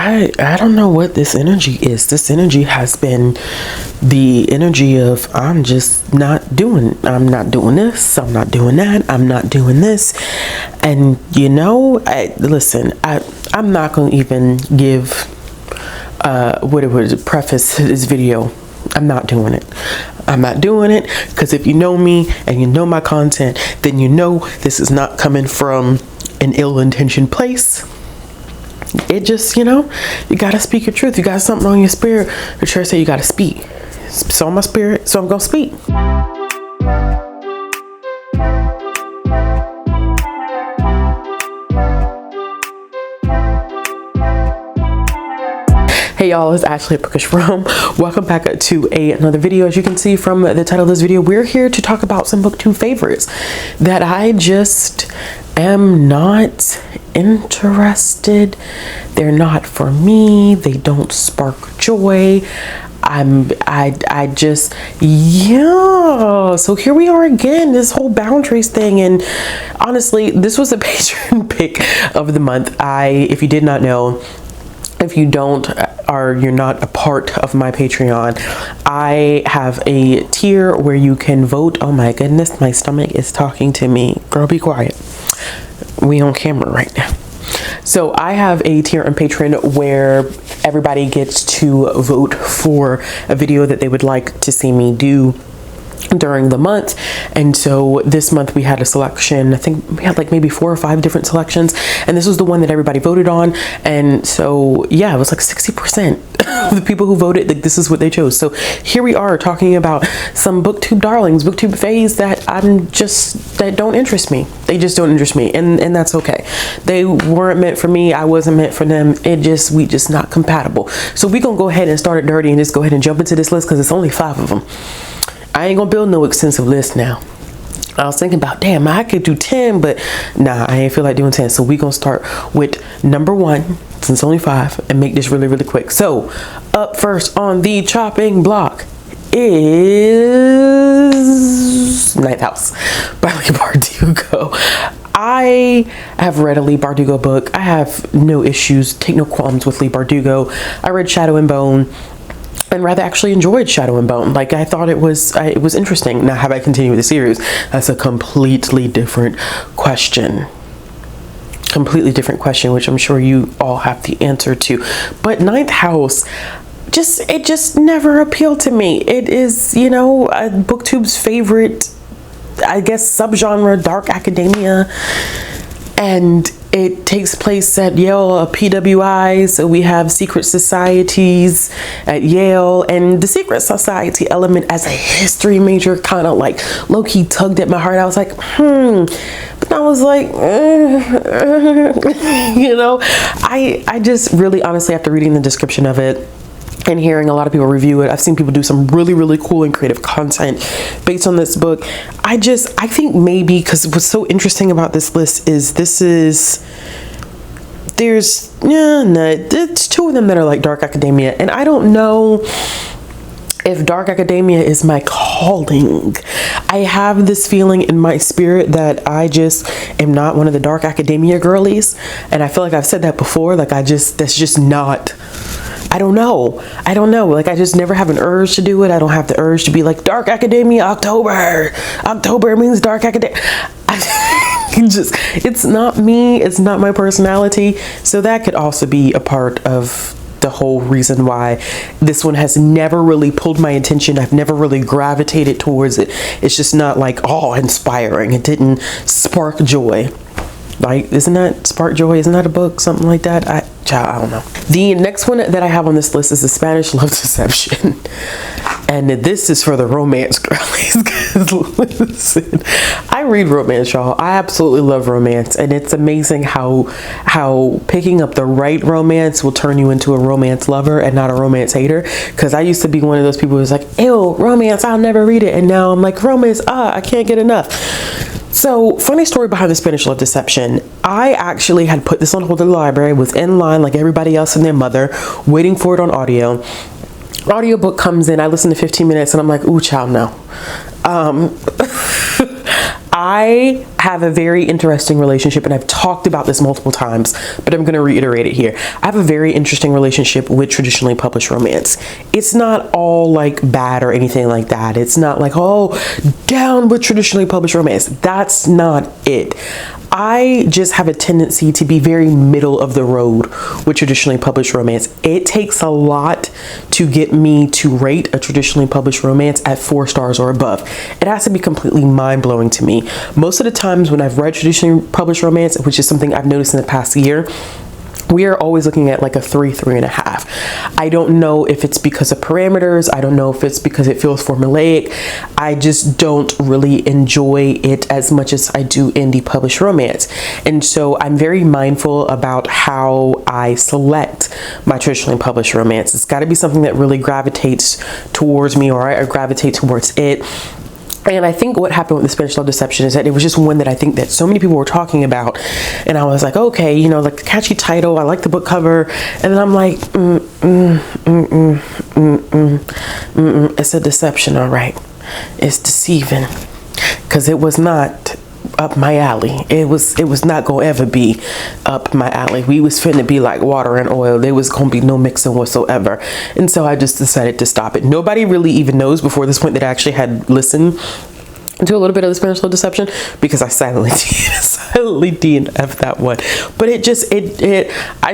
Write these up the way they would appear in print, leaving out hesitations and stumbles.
I don't know what this energy is. This energy has been the energy of I'm not doing this, I'm not doing that, I'm not doing this. And listen, I'm not going to even give preface this video. I'm not doing it. I'm not doing it because if you know me and you know my content, then you know this is not coming from an ill-intentioned place. It just, you gotta speak your truth. You got something on your spirit. The church say you gotta speak. It's on my spirit, so I'm gonna speak. Hey y'all, it's Ashley at Bookishrealm. Welcome back to another video. As you can see from the title of this video, we're here to talk about some Booktube favorites that I just am not interested. They're not for me. They don't spark joy. So here we are again, this whole boundaries thing. And honestly, this was a patron pick of the month. If you did not know, if you don't, or you're not a part of my Patreon, I have a tier where you can vote. Oh my goodness, my stomach is talking to me. Girl, be quiet. We on camera right now. So I have a tier on Patreon where everybody gets to vote for a video that they would like to see me do during the month. And so this month we had a selection. I think we had like maybe 4 or 5 different selections, and this was the one that everybody voted on. And so yeah, it was like 60% of the people who voted, like, this is what they chose. So here we are talking about some Booktube darlings, Booktube faves that don't interest me. They just don't interest me, and that's okay. They weren't meant for me. I wasn't meant for them. We just not compatible. So we gonna go ahead and start it dirty and just go ahead and jump into this list because it's only 5 of them. I ain't gonna build no extensive list now. I was thinking about, damn, I could do 10, but nah, I ain't feel like doing 10. So we gonna start with number 1, since it's only 5, and make this really, really quick. So up first on the chopping block is Ninth House by Leigh Bardugo. I have read a Leigh Bardugo book. I have no issues, take no qualms with Leigh Bardugo. I read Shadow and Bone, and rather actually enjoyed Shadow and Bone. Like, I thought it was interesting. Now, have I continued with the series? That's a completely different question. Completely different question, which I'm sure you all have the answer to. But Ninth House, it just never appealed to me. It is, Booktube's favorite, I guess, subgenre, dark academia. And it takes place at Yale, a PWI, so we have secret societies at Yale, and the secret society element as a history major kind of like low-key tugged at my heart. I was like, but I was like, I just really honestly, after reading the description of it and hearing a lot of people review it, I've seen people do some really, really cool and creative content based on this book. I think maybe because what's so interesting about this list is there's 2 of them that are like dark academia, and I don't know if dark academia is my calling. I have this feeling in my spirit that I just am not one of the dark academia girlies, and I feel like I've said that before. Like, that's just not. I don't know. Like, I just never have an urge to do it. I don't have the urge to be like, dark academia, October means dark academia. It's not me. It's not my personality. So that could also be a part of the whole reason why this one has never really pulled my attention. I've never really gravitated towards it. It's just not like, inspiring. It didn't spark joy. Like, isn't that Spark Joy? Isn't that a book? Something like that? I don't know. The next one that I have on this list is The Spanish Love Deception. And this is for the romance girlies. Listen, I read romance, y'all. I absolutely love romance. And it's amazing how picking up the right romance will turn you into a romance lover and not a romance hater. Because I used to be one of those people who's like, ew, romance, I'll never read it. And now I'm like, romance, I can't get enough. So, funny story behind The Spanish Love Deception. I actually had put this on hold in the library, was in line like everybody else and their mother, waiting for it on audio. Audiobook comes in, I listen to 15 minutes and I'm like, ooh, child, no. I have a very interesting relationship, and I've talked about this multiple times, but I'm going to reiterate it here. I have a very interesting relationship with traditionally published romance. It's not all like bad or anything like that. It's not like, oh, down with traditionally published romance. That's not it. I just have a tendency to be very middle of the road with traditionally published romance. It takes a lot to get me to rate a traditionally published romance at 4 stars or above. It has to be completely mind-blowing to me. Most of the times when I've read traditionally published romance, which is something I've noticed in the past year, we are always looking at like a 3.5. I don't know if it's because of parameters. I don't know if it's because it feels formulaic. I just don't really enjoy it as much as I do indie published romance. And so I'm very mindful about how I select my traditionally published romance. It's got to be something that really gravitates towards me, or I gravitate towards it. And I think what happened with the Spanish Love Deception is that it was just one that I think that so many people were talking about. And I was like, okay, you know, like the catchy title, I like the book cover. And then I'm like, it's a deception, all right. It's deceiving. Because it was not up my alley. It was not gonna ever be up my alley. We was finna be like water and oil. There was gonna be no mixing whatsoever. And so I just decided to stop it. Nobody really even knows before this point that I actually had listened to a little bit of the Spanish Love Deception, because I silently DNF that one. But I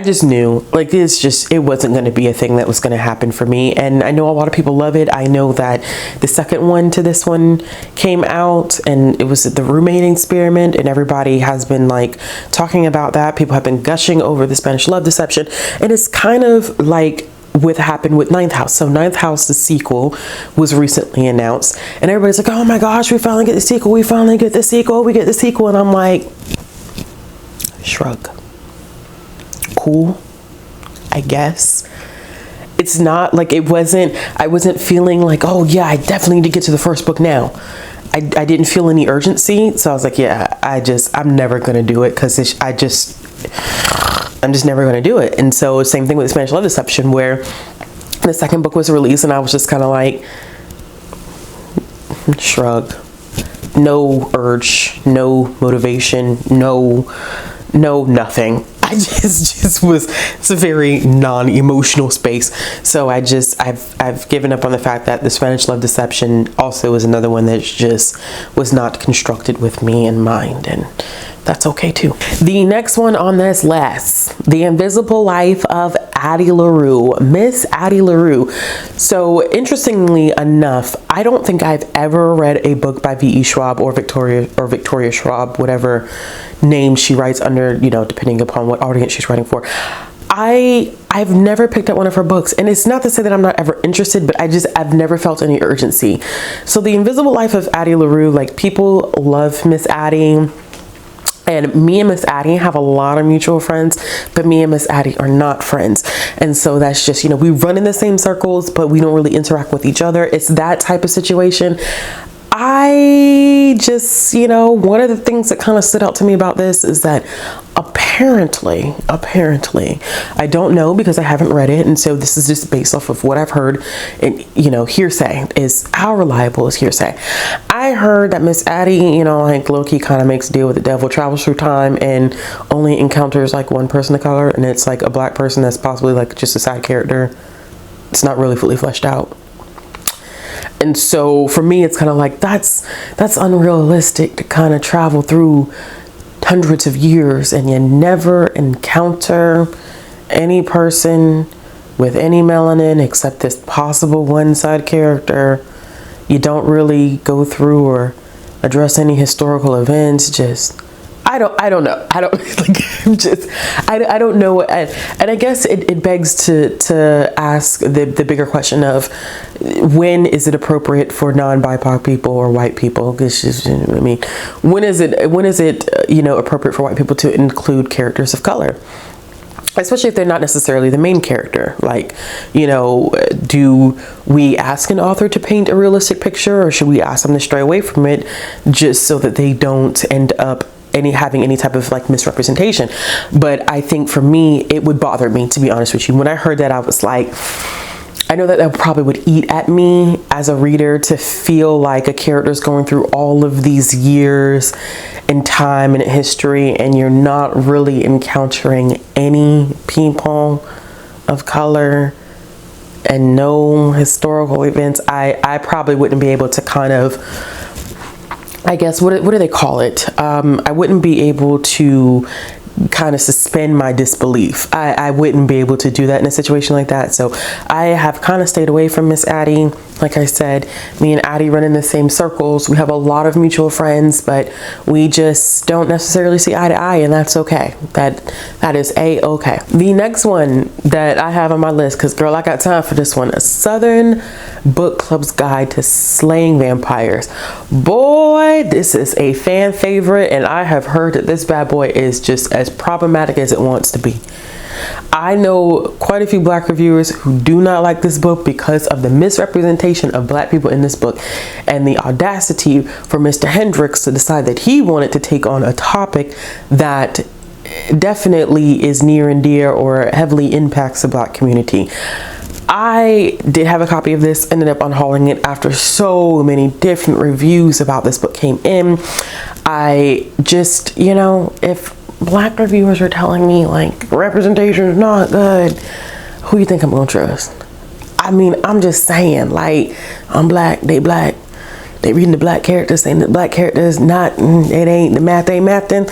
just knew, like, it wasn't going to be a thing that was going to happen for me. And I know a lot of people love it. I know that the second one to this one came out, and it was the Roommating Experiment, and everybody has been like talking about that. People have been gushing over the Spanish Love Deception, and it's kind of like what happened with Ninth House. So Ninth House, the sequel, was recently announced, and everybody's like, oh my gosh, we finally get the sequel, we get the sequel. And I'm like, shrug. Cool, I guess. It's not like I wasn't feeling like, oh yeah, I definitely need to get to the first book now. I didn't feel any urgency. So I was like, yeah, I'm never gonna do it, because I'm just never going to do it. And so same thing with the Spanish Love Deception, where the second book was released and I was just kind of like, shrug. No urge, no motivation, no nothing. I just was, it's a very non-emotional space. So I've given up on the fact that the Spanish Love Deception also is another one that just was not constructed with me in mind, and that's okay too. The next one on this list, The Invisible Life of Addie LaRue, Miss Addie LaRue. So interestingly enough, I don't think I've ever read a book by V.E. Schwab or Victoria Schwab, whatever name she writes under, you know, depending upon what audience she's writing for. I've never picked up one of her books, and it's not to say that I'm not ever interested, but I've never felt any urgency. So The Invisible Life of Addie LaRue, like, people love Miss Addie. And me and Miss Addie have a lot of mutual friends, but me and Miss Addie are not friends. And so that's just, you know, we run in the same circles, but we don't really interact with each other. It's that type of situation. I just, you know, one of the things that kind of stood out to me about this is that apparently, I don't know because I haven't read it, and so this is just based off of what I've heard, and, you know, hearsay is, how reliable is hearsay? I heard that Miss Addie, you know, like low-key kind of makes a deal with the devil, travels through time, and only encounters like one person of color, and it's like a black person that's possibly like just a side character. It's not really fully fleshed out. And so for me, it's kind of like, that's unrealistic to kind of travel through hundreds of years and you never encounter any person with any melanin except this possible one side character. You don't really go through or address any historical events. Just, I don't know. I don't like, I don't know. And I guess it begs to ask the bigger question of, when is it appropriate for non-BIPOC people or white people? Because, I mean, when is it you know, appropriate for white people to include characters of color? Especially if they're not necessarily the main character. Like, you know, do we ask an author to paint a realistic picture, or should we ask them to stray away from it just so that they don't end up having any type of like misrepresentation? But I think for me, it would bother me, to be honest with you. When I heard that, I was like, I know that that probably would eat at me as a reader to feel like a character's going through all of these years in time and history, and you're not really encountering any people of color and no historical events. I probably wouldn't be able to kind of, I guess, what do they call it? I wouldn't be able to kind of suspend my disbelief. I wouldn't be able to do that in a situation like that. So I have kind of stayed away from Miss Addie. Like I said, me and Addie run in the same circles. We have a lot of mutual friends, but we just don't necessarily see eye to eye, and that's okay. That is a-okay. The next one that I have on my list, because girl, I got time for this one, A Southern Book Club's Guide to Slaying Vampires. Boy, this is a fan favorite, and I have heard that this bad boy is just as problematic as it wants to be. I know quite a few Black reviewers who do not like this book because of the misrepresentation of Black people in this book and the audacity for Mr. Hendricks to decide that he wanted to take on a topic that definitely is near and dear or heavily impacts the Black community. I did have a copy of this, ended up unhauling it after so many different reviews about this book came in. I just, you know, if Black reviewers are telling me like representation is not good, who you think I'm gonna trust? I mean, I'm just saying, like, I'm Black, they reading the Black characters, saying the Black characters not, it ain't, the math ain't mathing.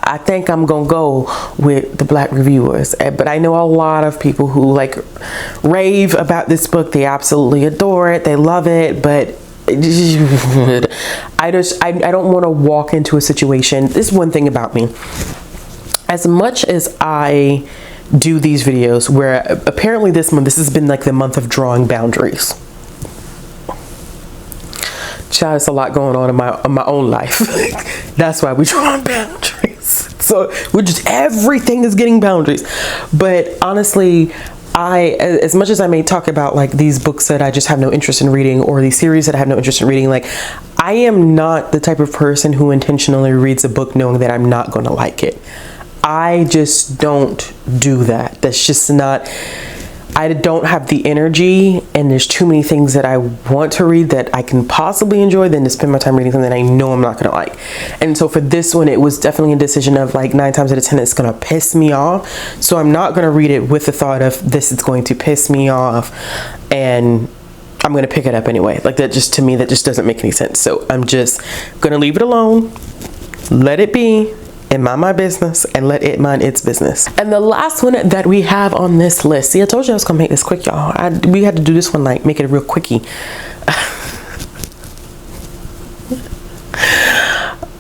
I think I'm gonna go with the Black reviewers. But I know a lot of people who like rave about this book. They absolutely adore it, they love it, but I don't want to walk into a situation. This is one thing about me. As much as I do these videos where apparently this month, this has been like the month of drawing boundaries. Child, there's a lot going on in my own life. That's why we draw boundaries. So we're just, everything is getting boundaries. But honestly, as much as I may talk about like these books that I just have no interest in reading, or these series that I have no interest in reading, like I am not the type of person who intentionally reads a book knowing that I'm not going to like it. I just don't do that. That's just not, I don't have the energy, and there's too many things that I want to read that I can possibly enjoy than to spend my time reading something that I know I'm not going to like. And so for this one, it was definitely a decision of like 9 times out of 10, it's going to piss me off. So I'm not going to read it with the thought of this is going to piss me off, and I'm going to pick it up anyway. Like that just, to me, that just doesn't make any sense. So I'm just going to leave it alone, let it be, and mind my business, and let it mind its business. And the last one that we have on this list, see, I told you I was gonna make this quick, y'all. We had to do this one, like, make it a real quickie.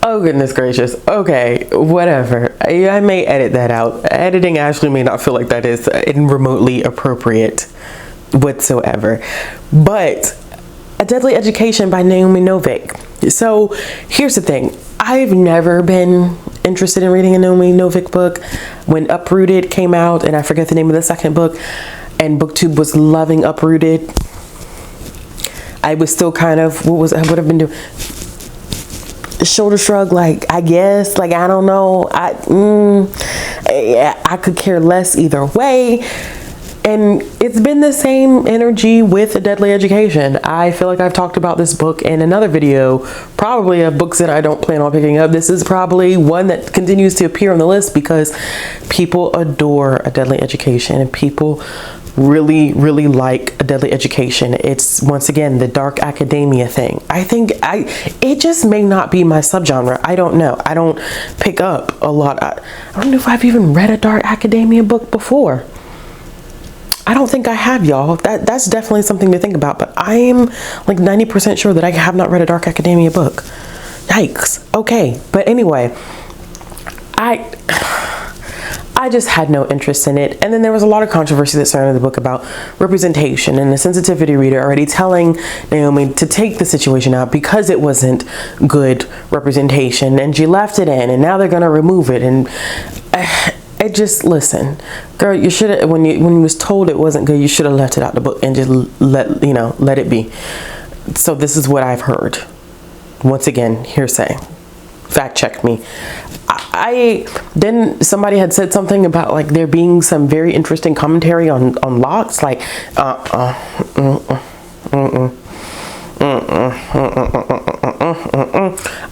Oh goodness gracious. Okay, whatever. I may edit that out. Editing actually may not feel like that is remotely appropriate whatsoever. But A Deadly Education by Naomi Novik. So here's the thing. I've never been interested in reading a Naomi Novik book. When Uprooted came out, and I forget the name of the second book, and Booktube was loving Uprooted, I was still kind of, what have been doing? Shoulder shrug, like, I guess, like, I don't know. I could care less either way. And it's been the same energy with A Deadly Education. I feel like I've talked about this book in another video, probably of books that I don't plan on picking up. This is probably one that continues to appear on the list because people adore A Deadly Education, and people really, really like A Deadly Education. It's, once again, the dark academia thing. I think it just may not be my subgenre. I don't know. I don't pick up a lot. I don't know if I've even read a dark academia book before. I don't think I have, y'all. That's definitely something to think about, but I am like 90% sure that I have not read a dark academia book. Yikes. Okay, but anyway, I just had no interest in it. And then there was a lot of controversy that surrounded the book about representation, and the sensitivity reader already telling Naomi to take the situation out because it wasn't good representation, and she left it in, and now they're gonna remove it. And it just, listen, girl, you should have, when you was told it wasn't good, you should have left it out the book and just let it be. So this is what I've heard. Once again, hearsay fact check me. Then somebody had said something about like there being some very interesting commentary on locks, like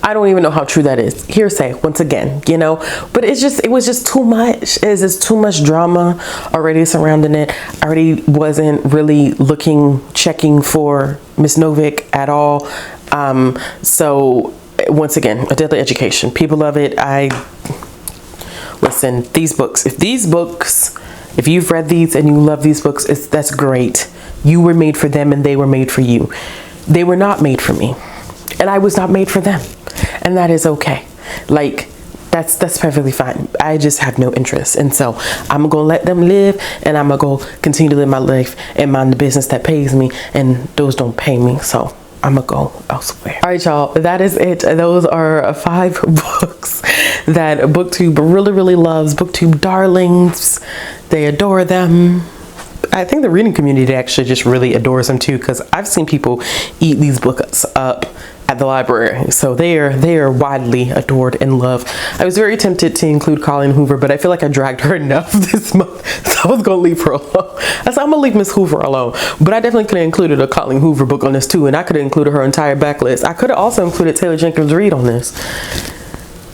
I don't even know how true that is. Hearsay once again, you know, but it was just too much. It's just too much drama already surrounding it. I already wasn't really checking for Miss Novick at all. So once again, a deadly education. People love it. Listen, these books, if you've read these and you love these books, that's great. You were made for them and they were made for you. They were not made for me and I was not made for them. And that is okay. Like, that's perfectly fine. I just have no interest. And so I'm gonna let them live, and I'm gonna go continue to live my life and mind the business that pays me, and those don't pay me. So I'm gonna go elsewhere. All right, y'all, that is it. Those are 5 books that Booktube really loves. Booktube darlings, they adore them. I think the reading community actually just really adores them too, because I've seen people eat these books up at the library. So they are widely adored and loved. I was very tempted to include Colleen Hoover, but I feel like I dragged her enough this month, so I was gonna leave her alone. I said I'm gonna leave Miss Hoover alone, but I definitely could have included a Colleen Hoover book on this too, and I could have included her entire backlist. I could have also included Taylor Jenkins Reid on this,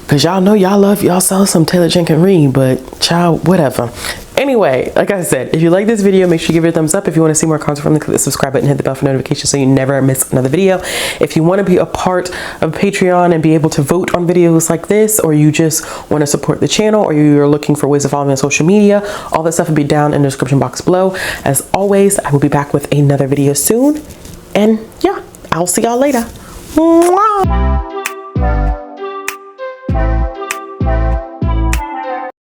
because y'all know y'all saw some Taylor Jenkins Reid, but child, whatever. Anyway, like I said, if you like this video, make sure you give it a thumbs up. If you want to see more content from me, click the subscribe button, hit the bell for notifications so you never miss another video. If you want to be a part of Patreon and be able to vote on videos like this, or you just want to support the channel, or you're looking for ways to follow me on social media, all that stuff will be down in the description box below. As always, I will be back with another video soon. And yeah, I'll see y'all later. Mwah!